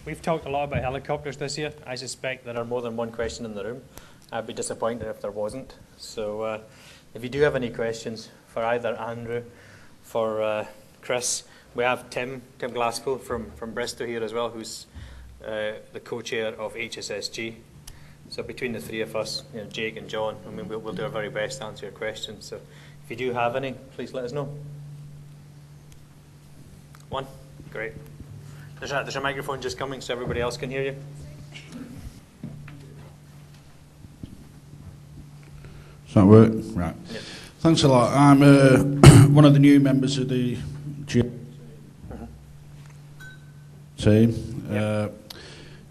We've talked a lot about helicopters this year. I suspect there are more than one question in the room. I'd be disappointed if there wasn't. So if you do have any questions for either Andrew, for Chris, we have Tim Glasspool from Bristol here as well, who's the co-chair of HSSG. So between the three of us, Jake and John, I mean, we'll do our very best to answer your questions. So if you do have any, please let us know. One? Great. There's a microphone just coming so everybody else can hear you. Does that work? Right. Yeah. Thanks a lot. I'm one of the new members of the team,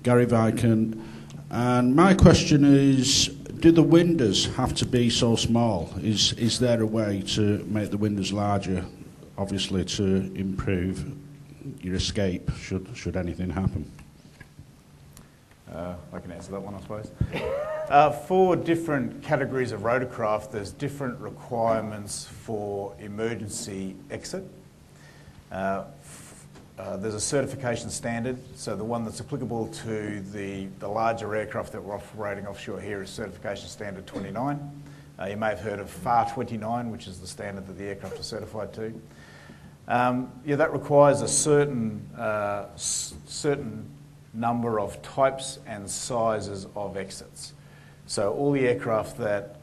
Gary Viken. And my question is, do the windows have to be so small? Is there a way to make the windows larger, obviously to improve your escape should anything happen? I can answer that one, I suppose. For different categories of rotorcraft, there's different requirements for emergency exit. There's a certification standard, so the one that's applicable to the larger aircraft that we're operating offshore here is certification standard 29. You may have heard of FAR 29, which is the standard that the aircraft are certified to. That requires a certain number of types and sizes of exits. So all the aircraft that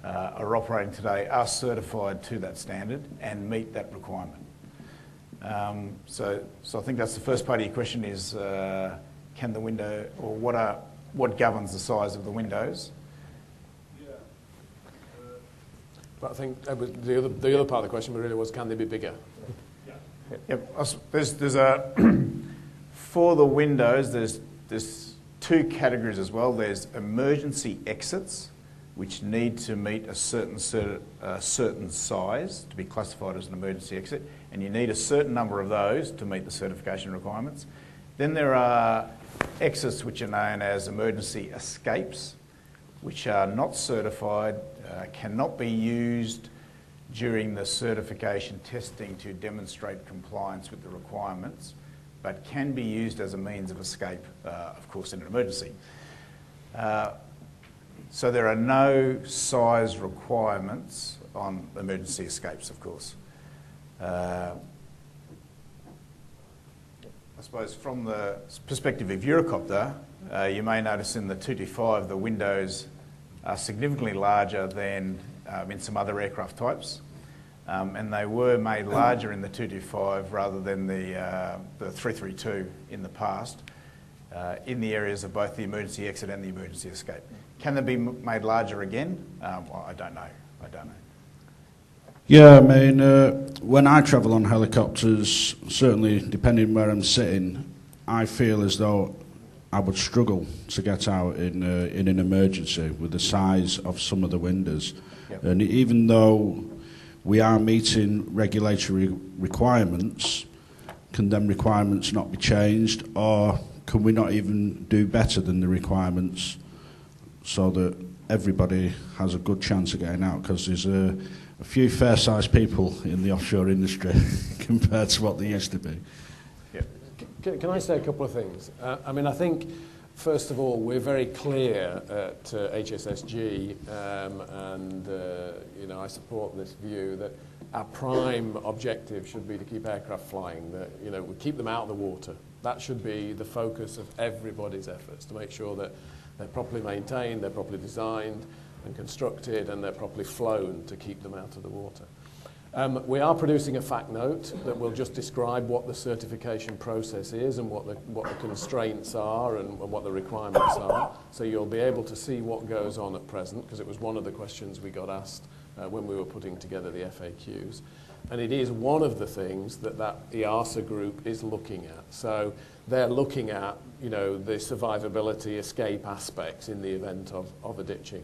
are operating today are certified to that standard and meet that requirement. So I think that's the first part of your question is, can the window, or what governs the size of the windows? Yeah. But I think the other part of the question really was, can they be bigger? Yep. There's for the windows, there's two categories as well. There's emergency exits, which need to meet a certain size to be classified as an emergency exit, and you need a certain number of those to meet the certification requirements. Then there are exits which are known as emergency escapes, which are not certified, cannot be used during the certification testing to demonstrate compliance with the requirements, but can be used as a means of escape, of course, in an emergency. So there are no size requirements on emergency escapes, of course. I suppose from the perspective of Eurocopter, you may notice in the 225 the windows are significantly larger than in some other aircraft types, and they were made larger in the 225 rather than the 332 in the past, in the areas of both the emergency exit and the emergency escape. Can they be made larger again? Well, I don't know. Yeah, I mean, when I travel on helicopters, certainly depending where I'm sitting, I feel as though I would struggle to get out in an emergency with the size of some of the windows. Yep. And even though we are meeting regulatory requirements, can them requirements not be changed, or can we not even do better than the requirements so that everybody has a good chance of getting out? Because there's a few fair-sized people in the offshore industry compared to what they used to be. Yep. Can I say a couple of things? I mean, I think, first of all, we're very clear at HSSG, and I support this view that our prime objective should be to keep aircraft flying, that we keep them out of the water. That should be the focus of everybody's efforts, to make sure that they're properly maintained, they're properly designed and constructed, and they're properly flown to keep them out of the water. We are producing a fact note that will just describe what the certification process is and what the constraints are and what the requirements are. So you'll be able to see what goes on at present, because it was one of the questions we got asked when we were putting together the FAQs. And it is one of the things that EASA group is looking at. So they're looking at, the survivability, escape aspects in the event of a ditching.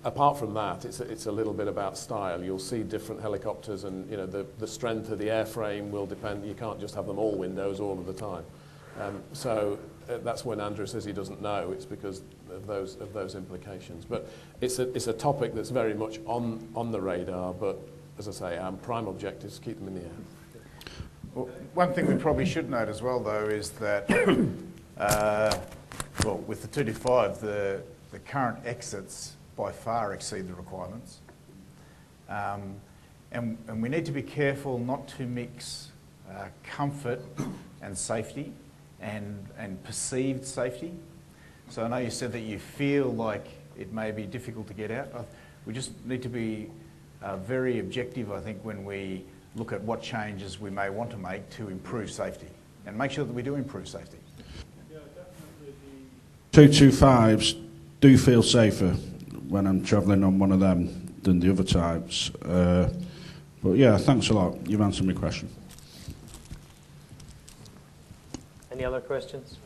Apart from that, it's a little bit about style. You'll see different helicopters, and the strength of the airframe will depend. You can't just have them all windows all of the time. So that's when Andrew says he doesn't know. It's because of those implications. But it's a topic that's very much on the radar. But as I say, our prime objective is to keep them in the air. Well, one thing we probably should note as well, though, is that, well, with the 225, the current exits by far exceed the requirements. And we need to be careful not to mix comfort and safety and perceived safety. So I know you said that you feel like it may be difficult to get out. We just need to be very objective, I think, when we look at what changes we may want to make to improve safety and make sure that we do improve safety. Yeah, definitely. 225s do feel safer when I'm travelling on one of them than the other types. But yeah, thanks a lot. You've answered my question. Any other questions?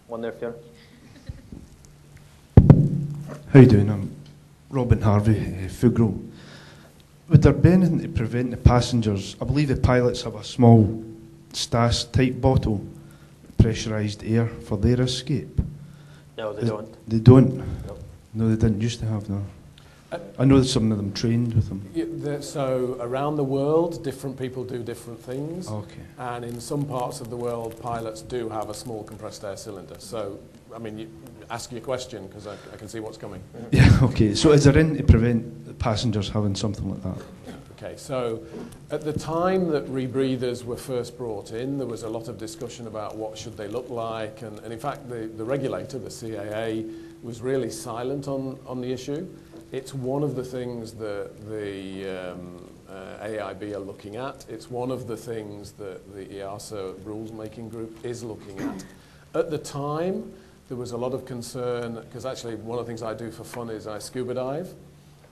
One there, Fiona. How you doing? I'm Robin Harvey, Fugro. Would there be anything to prevent the passengers? I believe the pilots have a small Stas type bottle, pressurised air for their escape. No, they don't. They don't? No. No, they didn't used to have, no. I know that some of them trained with them. Yeah, so around the world, different people do different things. Okay. And in some parts of the world, pilots do have a small compressed air cylinder. So, I mean, ask your question, because I can see what's coming. Yeah, okay. So is there anything to prevent the passengers having something like that? Okay, so at the time that rebreathers were first brought in, there was a lot of discussion about what should they look like. And in fact, the regulator, the CAA, was really silent on the issue. It's one of the things that the AIB are looking at. It's one of the things that the EASA rules-making group is looking at. At the time, there was a lot of concern, because actually one of the things I do for fun is I scuba dive,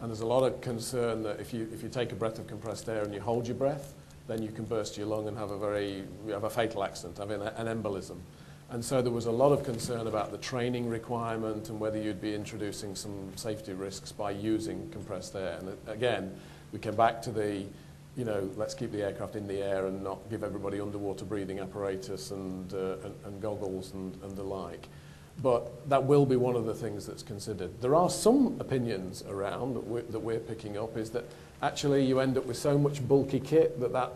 and there's a lot of concern that if you take a breath of compressed air and you hold your breath, then you can burst your lung and have a fatal accident, have an embolism. And so there was a lot of concern about the training requirement and whether you'd be introducing some safety risks by using compressed air. And again, we came back to the, let's keep the aircraft in the air and not give everybody underwater breathing apparatus and goggles and the like. But that will be one of the things that's considered. There are some opinions around that we're picking up, is that actually you end up with so much bulky kit that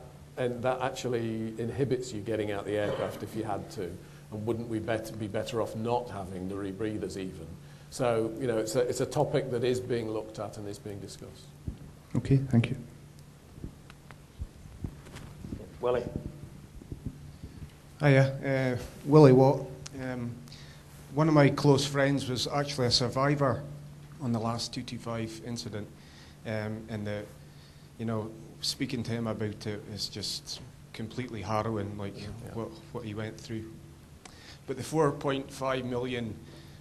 actually inhibits you getting out the aircraft if you had to. And wouldn't we be better off not having the rebreathers even? So, it's a topic that is being looked at and is being discussed. Okay, thank you. Willie. Hiya, Willie Watt. One of my close friends was actually a survivor on the last 225 incident, and speaking to him about it is just completely harrowing, what he went through. But the 4.5 million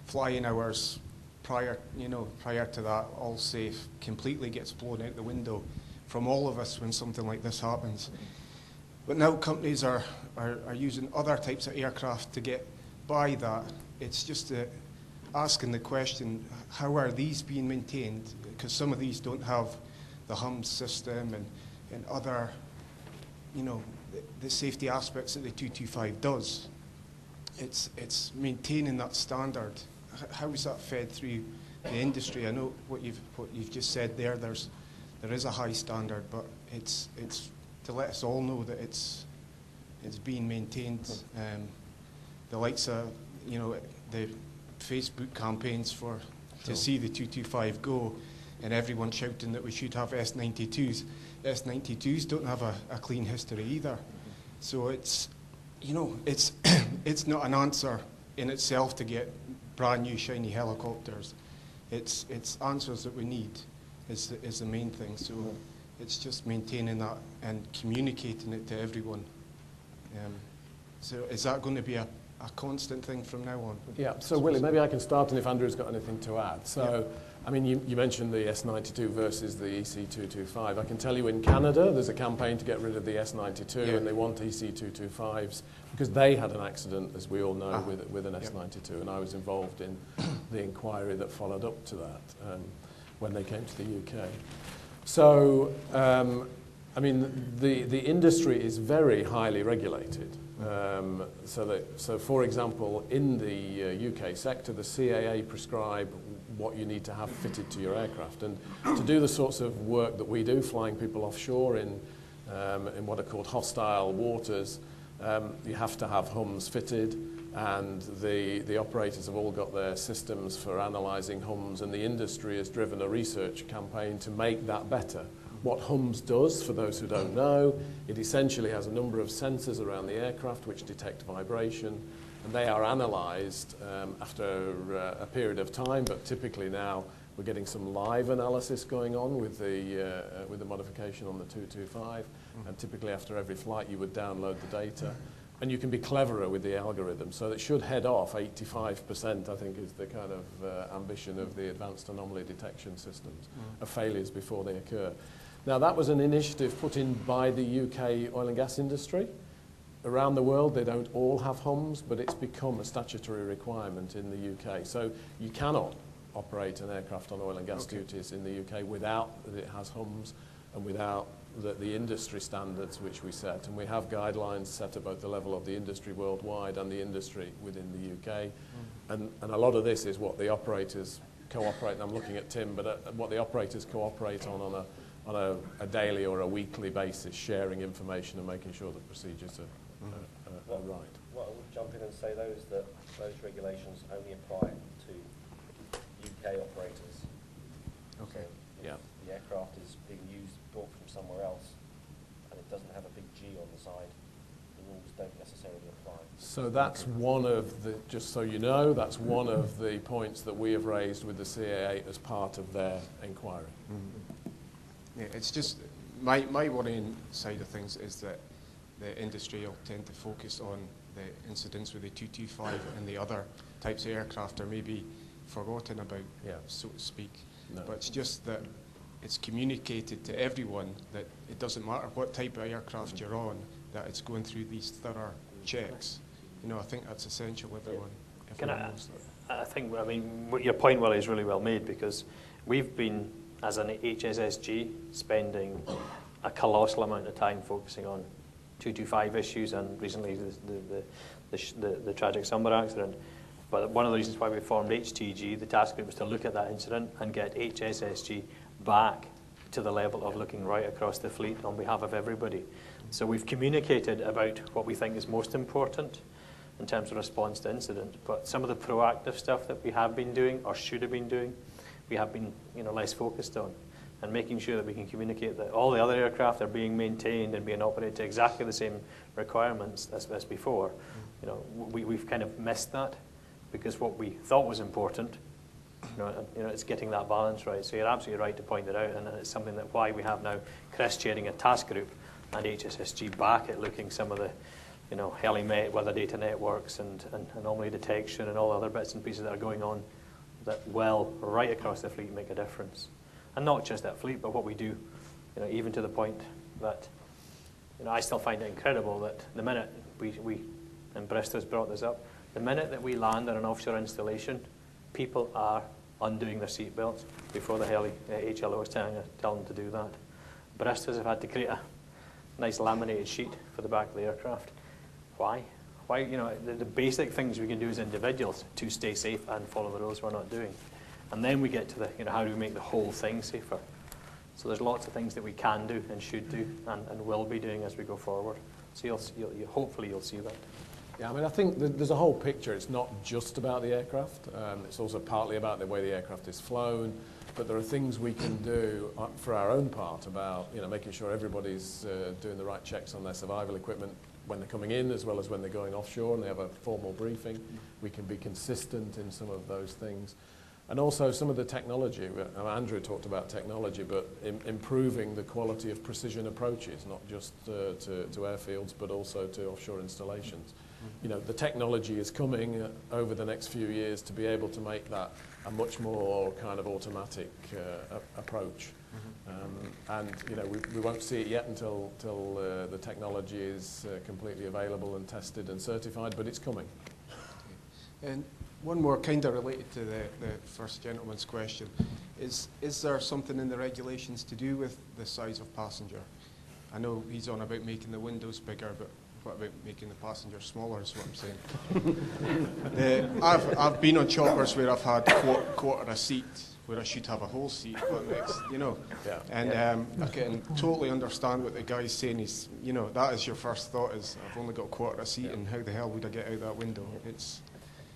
flying hours prior to that, all safe, completely gets blown out the window from all of us when something like this happens. But now companies are using other types of aircraft to get by that. It's just asking the question, how are these being maintained? Because some of these don't have the HUMS system and other, the safety aspects that the 225 does. It's maintaining that standard. How is that fed through the industry? I know what you've just said there. There is a high standard, but it's to let us all know that it's being maintained. The likes of the Facebook campaigns to see the 225 go, and everyone shouting that we should have S92s. S92s don't have a clean history either. So it's not an answer in itself to get brand new shiny helicopters. It's answers that we need is the main thing. So it's just maintaining that and communicating it to everyone. So is that going to be a constant thing from now on? Yeah, so Willie, maybe I can start, and if Andrew's got anything to add. So, yeah. I mean, you mentioned the S92 versus the EC225. I can tell you in Canada, there's a campaign to get rid of the S92, and they want EC225s because they had an accident, as we all know, with an S92, and I was involved in the inquiry that followed up to that when they came to the UK. So, I mean, the industry is very highly regulated. So for example, in the UK sector, the CAA prescribe what you need to have fitted to your aircraft. And to do the sorts of work that we do, flying people offshore in in what are called hostile waters, you have to have HUMS fitted, and the operators have all got their systems for analysing HUMS, and the industry has driven a research campaign to make that better. What HUMS does, for those who don't know, it essentially has a number of sensors around the aircraft which detect vibration, and they are analysed after a period of time, but typically now we're getting some live analysis going on with the modification on the 225, and typically after every flight you would download the data. And you can be cleverer with the algorithm, so it should head off 85%, I think, is the kind of ambition of the advanced anomaly detection systems, of failures before they occur. Now, that was an initiative put in by the UK oil and gas industry. Around the world, they don't all have HUMS, but it's become a statutory requirement in the UK. So you cannot operate an aircraft on oil and gas duties in the UK without that it has HUMS and without the industry standards which we set. And we have guidelines set at both the level of the industry worldwide and the industry within the UK. And a lot of this is what the operators cooperate, and I'm looking at Tim, but what the operators cooperate on a daily or a weekly basis, sharing information and making sure that procedures are right. Well, I would jump in and say those regulations only apply to UK operators. Okay. So if Yeah. the aircraft is being used, bought from somewhere else, and it doesn't have a big G on the side, the rules don't necessarily apply. So that's one of the, just so you know, that's one of the points that we have raised with the CAA as part of their inquiry. Yeah, it's just my worrying side of things is that the industry will tend to focus on the incidents with the 225 and the other types of aircraft are maybe forgotten about, so to speak. No. But it's just that it's communicated to everyone that it doesn't matter what type of aircraft you're on, that it's going through these thorough checks. You know, I think that's essential. Everyone knows that. I think, I mean, your point, Willie, is really well made, because we've been, as an HSSG, spending a colossal amount of time focusing on 225 issues and recently the tragic Summer accident. But one of the reasons why we formed HTG, the task group, was to look at that incident and get HSSG back to the level of looking right across the fleet on behalf of everybody. So we've communicated about what we think is most important in terms of response to incident, but some of the proactive stuff that we have been doing or should have been doing, we have been less focused on, and making sure that we can communicate that all the other aircraft are being maintained and being operated to exactly the same requirements as before. We've kind of missed that, because what we thought was important, it's getting that balance right. So you're absolutely right to point it out, and it's something that why we have now Chris chairing a task group and HSSG back at looking some of the heli-met, weather data networks and anomaly detection and all the other bits and pieces that are going on that right across the fleet make a difference. And not just that fleet, but what we do, even to the point that, I still find it incredible that the minute we and Bristol's brought this up, the minute that we land on an offshore installation, people are undoing their seatbelts before the HLO is telling them to do that. Bristol's have had to create a nice laminated sheet for the back of the aircraft. Why? Why? The basic things we can do as individuals to stay safe and follow the rules we're not doing. And then we get to the, how do we make the whole thing safer? So there's lots of things that we can do and should do and will be doing as we go forward. So hopefully you'll see that. Yeah, I mean, I think there's a whole picture. It's not just about the aircraft. It's also partly about the way the aircraft is flown. But there are things we can do for our own part about, making sure everybody's doing the right checks on their survival equipment when they're coming in, as well as when they're going offshore and they have a formal briefing. We can be consistent in some of those things. And also some of the technology. Andrew talked about technology, but improving the quality of precision approaches, not just to airfields, but also to offshore installations. The technology is coming over the next few years to be able to make that a much more kind of automatic approach. And we won't see it yet until the technology is completely available and tested and certified, but it's coming. And one more kind of related to the first gentleman's question. Is there something in the regulations to do with the size of passenger? I know he's on about making the windows bigger, but What about making the passengers smaller is what I'm saying. I've been on choppers where I've had quarter a seat where I should have a whole seat, but next, you know. Yeah. And I can totally understand what the guy's saying. He's, you know, that is your first thought is, I've only got quarter a seat, and how the hell would I get out that window? It's,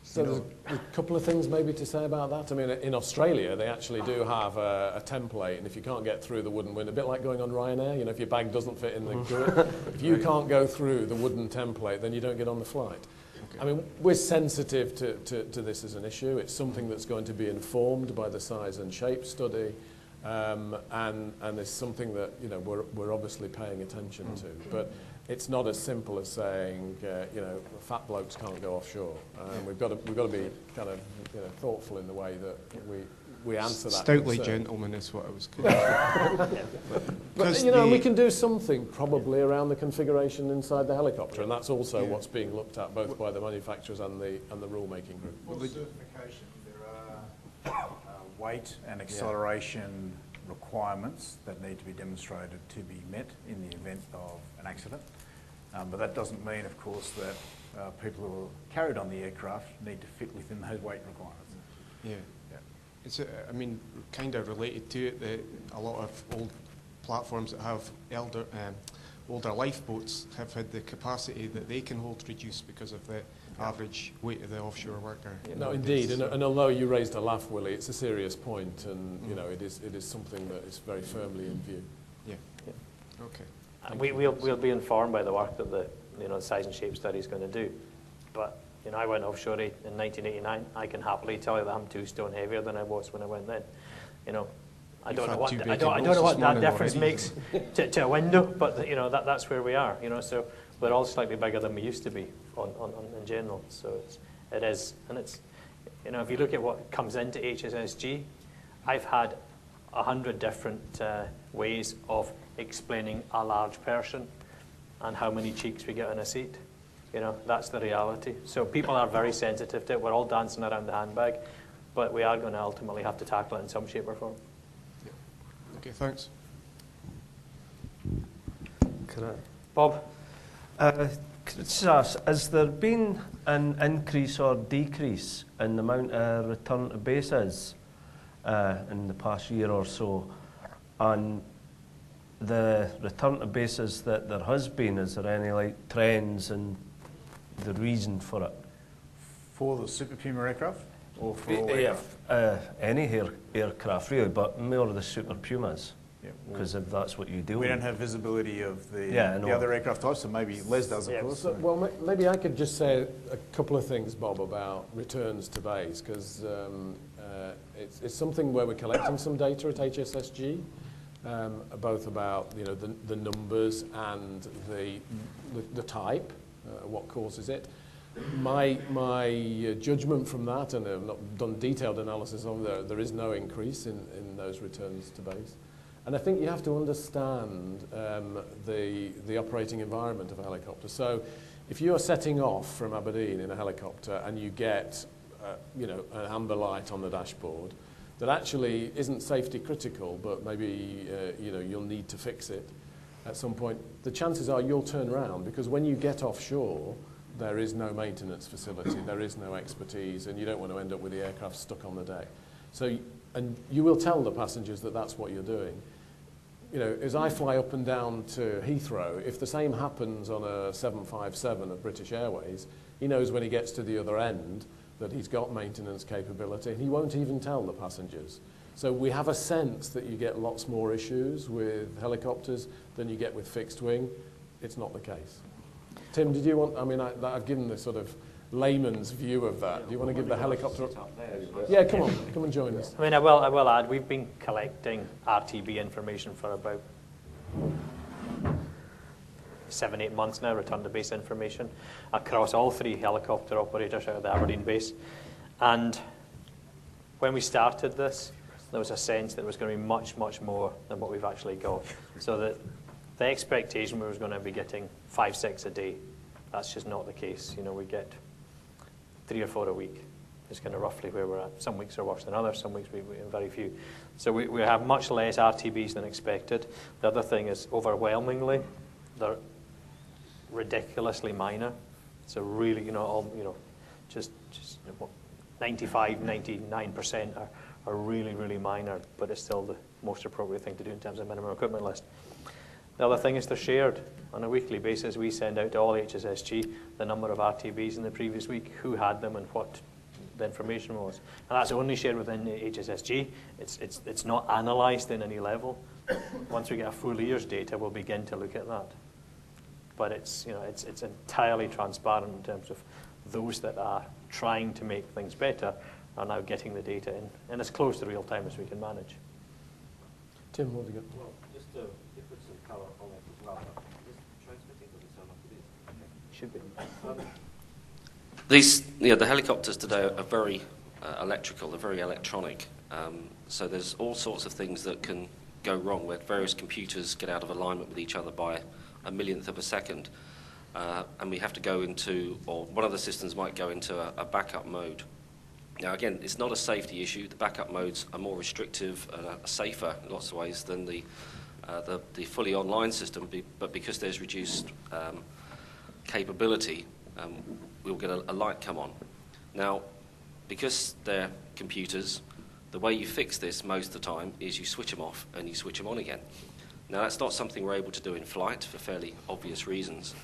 So there's a couple of things maybe to say about that. I mean, in Australia, they actually do have a template, and if you can't get through the wooden window, a bit like going on Ryanair, you know, if your bag doesn't fit in the grid, if you can't go through the wooden template, then you don't get on the flight. Okay. I mean, we're sensitive to this as an issue. It's something that's going to be informed by the size and shape study, and it's something that, you know, we're obviously paying attention to. But it's not as simple as saying, you know, fat blokes can't go offshore. We've got to be kind of, you know, thoughtful in the way that we answer that. Stoutly concern. gentleman is what I was going But you know, we can do something probably around the configuration inside the helicopter, and that's also what's being looked at both by the manufacturers and the rule-making group. For the certification, there are weight and acceleration requirements that need to be demonstrated to be met in the event of an accident. But that doesn't mean, of course, that people who are carried on the aircraft need to fit within those weight requirements. Yeah. It's, I mean, kind of related to it, a lot of old platforms that have older lifeboats have had the capacity that they can hold reduced because of the average weight of the offshore worker. No, indeed, and although you raised a laugh, Willie, it's a serious point, and you know, it is something that is very firmly in view. Yeah. Okay. And we'll be informed by the work that the size and shape study is going to do. But you know, I went offshore in 1989. I can happily tell you that I'm 2 stone heavier than I was when I went then. You know, I don't know what that difference makes to a window, but you know, that's where we are. You know, so we're all slightly bigger than we used to be in general. So it is, and it's, you know, if you look at what comes into HSSG, I've had 100 different ways of explaining a large person and how many cheeks we get in a seat. You know, that's the reality. So people are very sensitive to it. We're all dancing around the handbag, but we are going to ultimately have to tackle it in some shape or form. Okay, thanks. Bob? Could I just ask, has there been an increase or decrease in the amount of return to bases in the past year or so? And the return to bases that there has been, is there any like trends and the reason for it? For the Super Puma aircraft? Or for all aircraft? Any aircraft really, but more the Super Pumas. Because if that's what you do. We don't have visibility of the other aircraft types, so maybe Les does, of course. So, well, maybe I could just say a couple of things, Bob, about returns to base, because it's something where we're collecting some data at HSSG, both about the numbers and the type, what causes it. My judgment from that, and I've not done detailed analysis of there is no increase in those returns to base. And I think you have to understand the operating environment of a helicopter. So if you are setting off from Aberdeen in a helicopter and you get an amber light on the dashboard that actually isn't safety critical, but maybe you'll need to fix it at some point, the chances are you'll turn around, because when you get offshore, there is no maintenance facility, there is no expertise, and you don't want to end up with the aircraft stuck on the deck. So, and you will tell the passengers that that's what you're doing. You know, as I fly up and down to Heathrow, if the same happens on a 757 of British Airways, he knows when he gets to the other end that he's got maintenance capability, and he won't even tell the passengers. So we have a sense that you get lots more issues with helicopters than you get with fixed wing. It's not the case. Tim, did you want, I mean, I've given the sort of layman's view of that. Do you want to give the helicopter? Yeah, come and join us. I mean, I will add, we've been collecting RTB information for about 7-8 months now, return to base information, across all 3 helicopter operators out of the Aberdeen base. And when we started this, there was a sense that it was going to be much, much more than what we've actually got. So that the expectation we was going to be getting 5-6 a day. That's just not the case. You know, we get 3 or 4 a week. It's kind of roughly where we're at. Some weeks are worse than others. Some weeks we have very few. So we have much less RTBs than expected. The other thing is, overwhelmingly, ridiculously minor. So really, just 95, 99% are really, really minor, but it's still the most appropriate thing to do in terms of minimum equipment list. The other thing is they're shared on a weekly basis. We send out to all HSSG the number of RTBs in the previous week, who had them and what the information was. And that's only shared within the HSSG. It's not analysed in any level. Once we get a full year's data, we'll begin to look at that. But it's entirely transparent in terms of those that are trying to make things better are now getting the data in, and as close to real time as we can manage. Tim, what have you got? Well, just to put some colour on it as well. Is it transmitting? Does it sound like it is? Should be. The helicopters today are very electrical, they're very electronic. So there's all sorts of things that can go wrong where various computers get out of alignment with each other by a millionth of a second. And we have to go into, or one of the systems might go into a backup mode. Now again, it's not a safety issue. The backup modes are more restrictive and are safer in lots of ways than the fully online system, but because there's reduced capability, we'll get a light come on. Now, because they're computers, the way you fix this most of the time is you switch them off and you switch them on again. Now that's not something we're able to do in flight for fairly obvious reasons.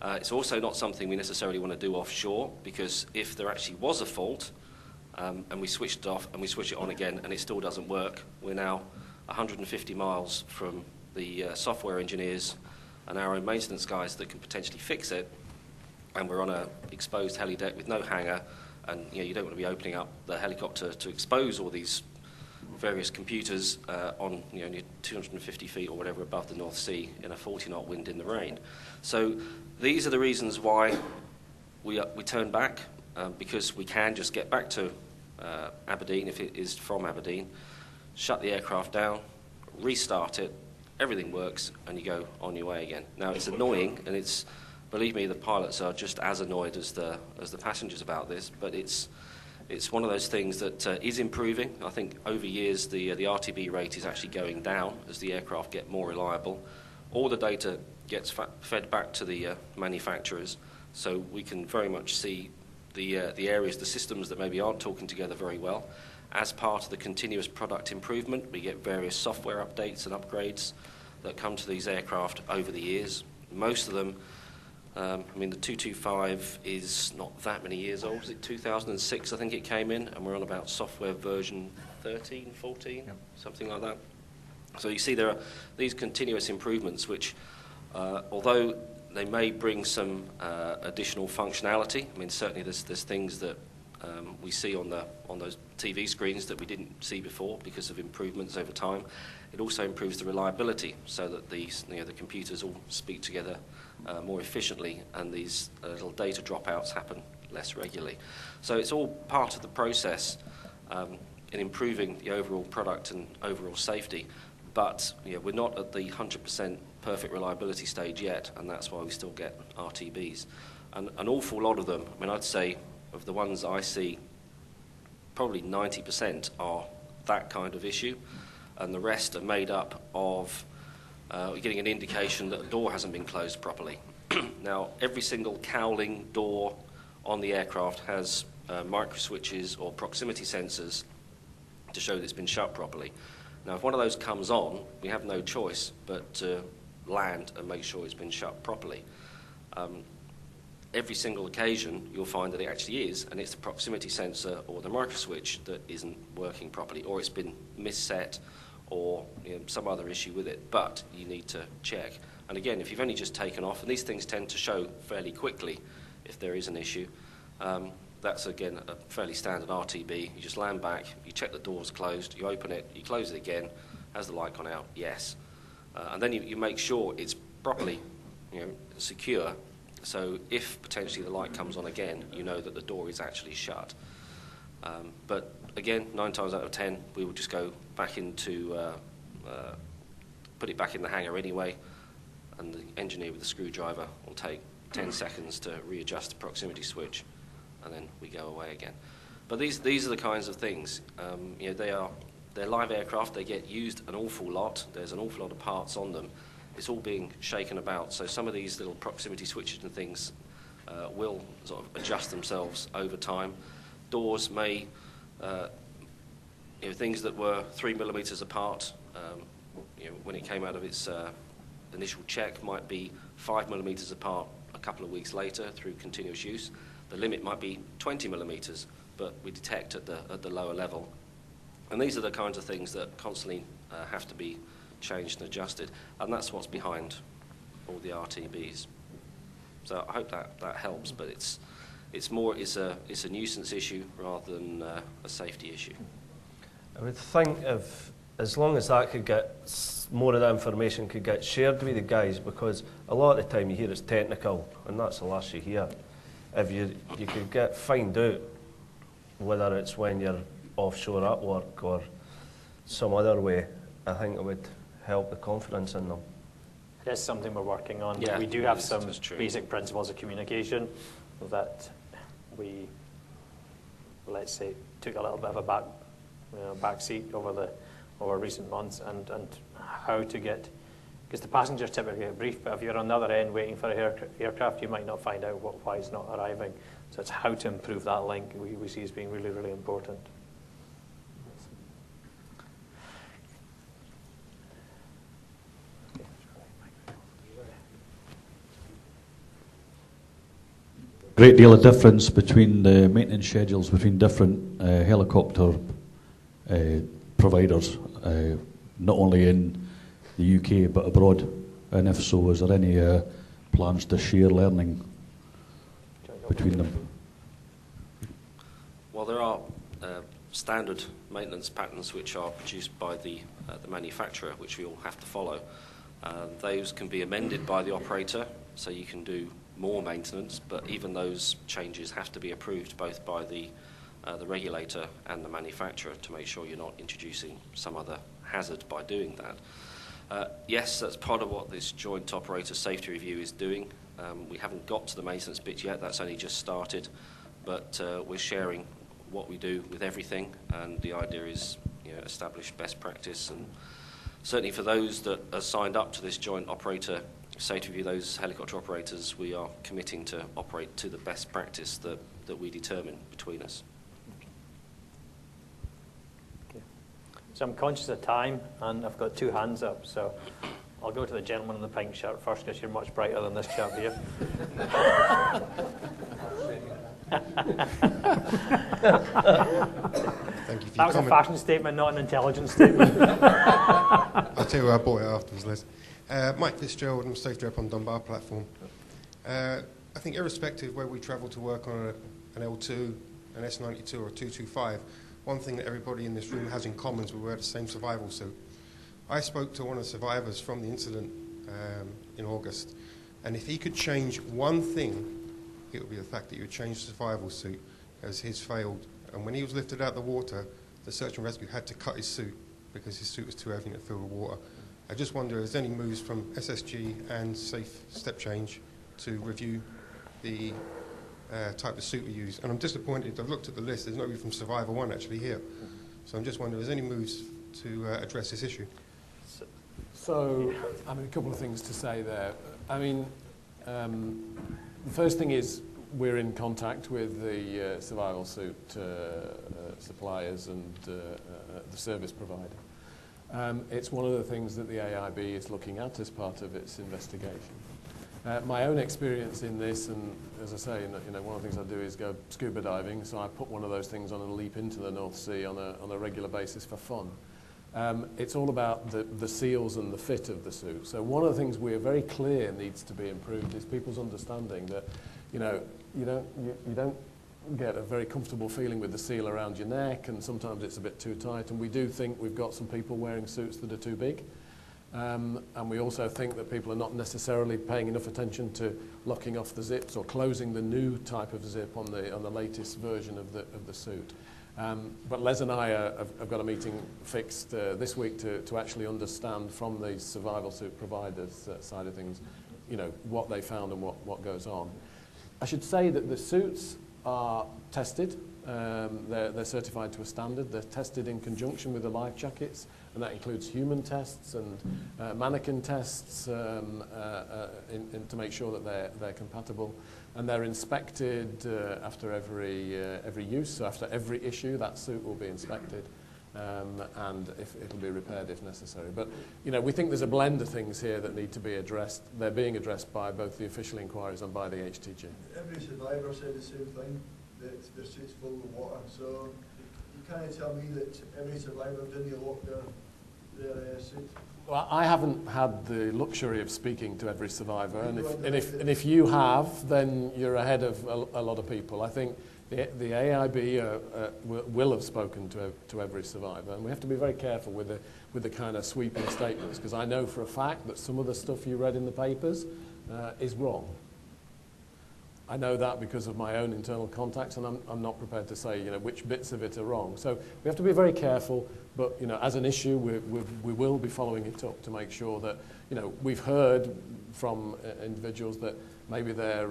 It's also not something we necessarily want to do offshore, because if there actually was a fault and we switched it off and we switch it on again and it still doesn't work, we're now 150 miles from the software engineers and our own maintenance guys that can potentially fix it, and we're on an exposed heli deck with no hangar, and you don't want to be opening up the helicopter to expose all these various computers on 250 feet or whatever above the North Sea in a 40-knot wind in the rain. So these are the reasons why we turn back, because we can just get back to Aberdeen, if it is from Aberdeen, shut the aircraft down, restart it, everything works, and you go on your way again. Now it's annoying, and believe me, the pilots are just as annoyed as the passengers about this, but it's one of those things that is improving. I think over years the RTB rate is actually going down as the aircraft get more reliable. All the data gets fed back to the manufacturers, so we can very much see the areas, the systems that maybe aren't talking together very well. As part of the continuous product improvement, we get various software updates and upgrades that come to these aircraft over the years. Most of them, the 225 is not that many years old. Is it 2006, I think it came in, and we're on about software version 13, 14, yep, something like that. So you see there are these continuous improvements which, although they may bring some additional functionality, certainly there's things that we see on those TV screens that we didn't see before because of improvements over time. It also improves the reliability so that the computers all speak together more efficiently, and these little data dropouts happen less regularly. So it's all part of the process in improving the overall product and overall safety. But we're not at the 100% perfect reliability stage yet, and that's why we still get RTBs. And an awful lot of them, I'd say of the ones I see, probably 90% are that kind of issue, and the rest are made up of we're getting an indication that a door hasn't been closed properly. Now, every single cowling door on the aircraft has micro switches or proximity sensors to show that it's been shut properly. Now, if one of those comes on, we have no choice but to land and make sure it's been shut properly. Every single occasion, you'll find that it actually is, and it's the proximity sensor or the micro switch that isn't working properly, or it's been misset, or some other issue with it, but you need to check. And again, if you've only just taken off, and these things tend to show fairly quickly if there is an issue, that's again a fairly standard RTB. You just land back, you check the door's closed, you open it, you close it again. Has the light gone out? Yes. And then you make sure it's properly secure, so if potentially the light comes on again, you know that the door is actually shut. But again, 9 times out of 10, we will just go back into, put it back in the hangar anyway, and the engineer with the screwdriver will take 10 seconds to readjust the proximity switch, and then we go away again. But these are the kinds of things. They're live aircraft. They get used an awful lot. There's an awful lot of parts on them, it's all being shaken about. So some of these little proximity switches and things will sort of adjust themselves over time. Doors may, things that were 3 millimetres apart, when it came out of its initial check, might be 5 millimetres apart a couple of weeks later through continuous use. The limit might be 20 millimetres, but we detect at the lower level. And these are the kinds of things that constantly have to be changed and adjusted, and that's what's behind all the RTBs. So I hope that helps, but it's a nuisance issue rather than a safety issue. I would think if, as long as that could get, more of that information could get shared with the guys, because a lot of the time you hear it's technical, and that's the last you hear. If you could find out whether it's when you're offshore at work or some other way, I think it would help the confidence in them. It's something we're working on. Yeah, we do have that's some true. basic principles of communication that we, let's say, took a little bit of a back seat over recent months, and how to get, because the passengers typically get briefed, but if you're on the other end waiting for an aircraft, you might not find out why it's not arriving. So it's how to improve that link we see as being really, really important. Great deal of difference between the maintenance schedules between different helicopter providers, not only in the UK but abroad. And if so, is there any plans to share learning between them? Well, there are standard maintenance patterns which are produced by the manufacturer, which we all have to follow. Those can be amended by the operator, so you can do more maintenance, but even those changes have to be approved both by the regulator and the manufacturer to make sure you're not introducing some other hazard by doing that. Yes, that's part of what this joint operator safety review is doing. We haven't got to the maintenance bit yet, that's only just started, but we're sharing what we do with everything, and the idea is establish best practice, and certainly for those that are signed up to this joint operator safety review, those helicopter operators, we are committing to operate to the best practice that we determine between us. Okay. So I'm conscious of time, and I've got 2 hands up, so I'll go to the gentleman in the pink shirt first, because you're much brighter than this chap here. Thank you for That your was comment. a fashion statement, not an intelligence statement. I'll tell you where I bought it afterwards, Liz. Mike Fitzgerald, I'm safety rep on Dunbar platform. I think irrespective where we travel to work on an L2, an S92 or a 225, one thing that everybody in this room has in common is we wear the same survival suit. I spoke to one of the survivors from the incident in August, and if he could change one thing, it would be the fact that he would change the survival suit, as his failed. And when he was lifted out of the water, the search and rescue had to cut his suit because his suit was too heavy to fill with water. I just wonder, is there any moves from SSG and Safe Step Change to review the type of suit we use? And I'm disappointed, I've looked at the list, there's nobody from Survivor 1 actually here. So I'm just wondering, is there any moves to address this issue? So, I mean, a couple of things to say there. I mean, the first thing is we're in contact with the survival suit suppliers and the service provider. It's one of the things that the AIB is looking at as part of its investigation. My own experience in this, and as I say, one of the things I do is go scuba diving, so I put one of those things on and leap into the North Sea on a regular basis for fun. It's all about the seals and the fit of the suit. So one of the things we're very clear needs to be improved is people's understanding that, you don't get a very comfortable feeling with the seal around your neck, and sometimes it's a bit too tight, and we do think we've got some people wearing suits that are too big. And we also think that people are not necessarily paying enough attention to locking off the zips or closing the new type of zip on the latest version of the suit. But Les and I have got a meeting fixed this week to actually understand from the survival suit providers side of things, what they found and what goes on. I should say that the suits are tested They're certified to a standard. They're tested in conjunction with the life jackets, and that includes human tests and mannequin tests to make sure that they're compatible. And they're inspected after every use. So after every issue, that suit will be inspected. And it'll be repaired if necessary. But, you know, we think there's a blend of things here that need to be addressed. They're being addressed by both the official inquiries and by the HTG. Every survivor said the same thing, that their suit's full of water. So you can't tell me that every survivor didn't lock their suit. Well, I haven't had the luxury of speaking to every survivor, and if you have, then you're ahead of a lot of people. I think the AIB will have spoken to every survivor, and we have to be very careful with the kind of sweeping statements, because I know for a fact that some of the stuff you read in the papers is wrong. I know that because of my own internal contacts, and I'm not prepared to say, you know, which bits of it are wrong. So we have to be very careful, but, you know, as an issue, we will be following it up to make sure that, you know, we've heard from individuals that maybe their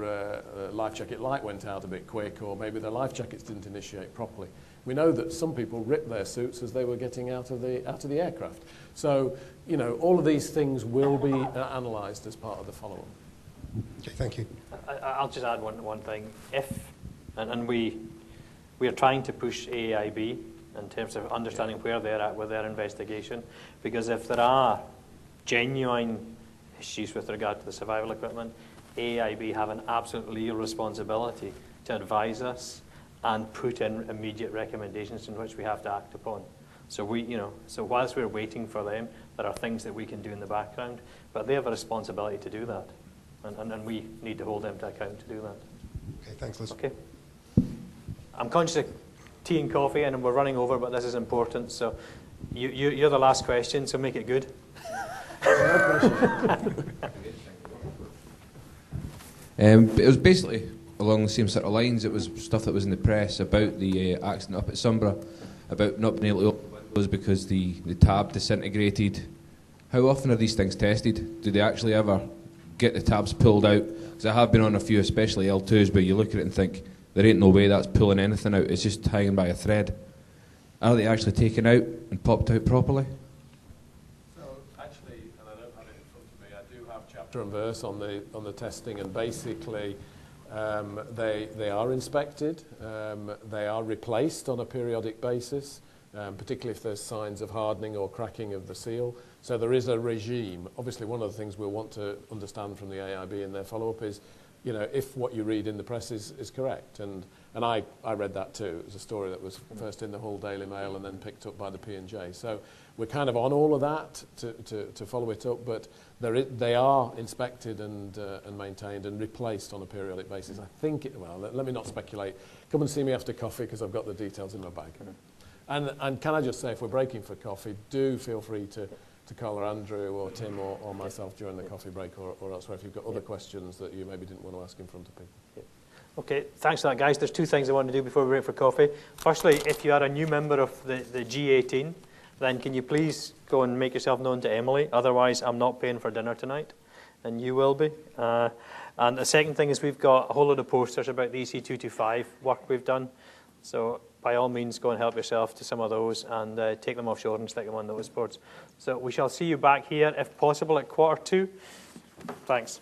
life jacket light went out a bit quick, or maybe their life jackets didn't initiate properly. We know that some people ripped their suits as they were getting out of the aircraft. So, you know, all of these things will be analysed as part of the follow-up. Okay, thank you. I'll just add one thing. And we are trying to push AIB in terms of understanding where they're at with their investigation, because if there are genuine issues with regard to the survival equipment, AIB have an absolute legal responsibility to advise us and put in immediate recommendations in which we have to act upon. So so whilst we're waiting for them, there are things that we can do in the background, but they have a responsibility to do that. And we need to hold them to account to do that. Okay, thanks, Liz. Okay. I'm conscious of tea and coffee, and we're running over, but this is important. So you're the last question, so make it good. It was basically along the same sort of lines. It was stuff that was in the press about the accident up at Sunborough, about not being able to open windows because the tab disintegrated. How often are these things tested? Do they actually ever get the tabs pulled out? Because I have been on a few, especially L2s, where you look at it and think, there ain't no way that's pulling anything out, it's just hanging by a thread. Are they actually taken out and popped out properly? So actually, and I don't have it in front of me, I do have chapter and verse on the testing, and basically they are inspected, they are replaced on a periodic basis, particularly if there's signs of hardening or cracking of the seal. So there is a regime. Obviously, one of the things we'll want to understand from the AIB in their follow-up is, you know, if what you read in the press is correct. And I read that too. It was a story that was first in the Hull Daily Mail and then picked up by the P&J. So we're kind of on all of that to follow it up, but they are inspected and maintained and replaced on a periodic basis. I think, let me not speculate. Come and see me after coffee, because I've got the details in my bag. And can I just say, if we're breaking for coffee, do feel free to call Andrew or Tim or myself during the coffee break or elsewhere if you've got other questions that you maybe didn't want to ask in front of people. Okay, thanks for that, guys. There's two things I want to do before we break for coffee. Firstly, if you are a new member of the G18, then can you please go and make yourself known to Emily? Otherwise, I'm not paying for dinner tonight, and you will be. And the second thing is we've got a whole load of posters about the EC225 work we've done. So by all means, go and help yourself to some of those and take them offshore and stick them on those boards. So we shall see you back here, if possible, at 1:45. Thanks.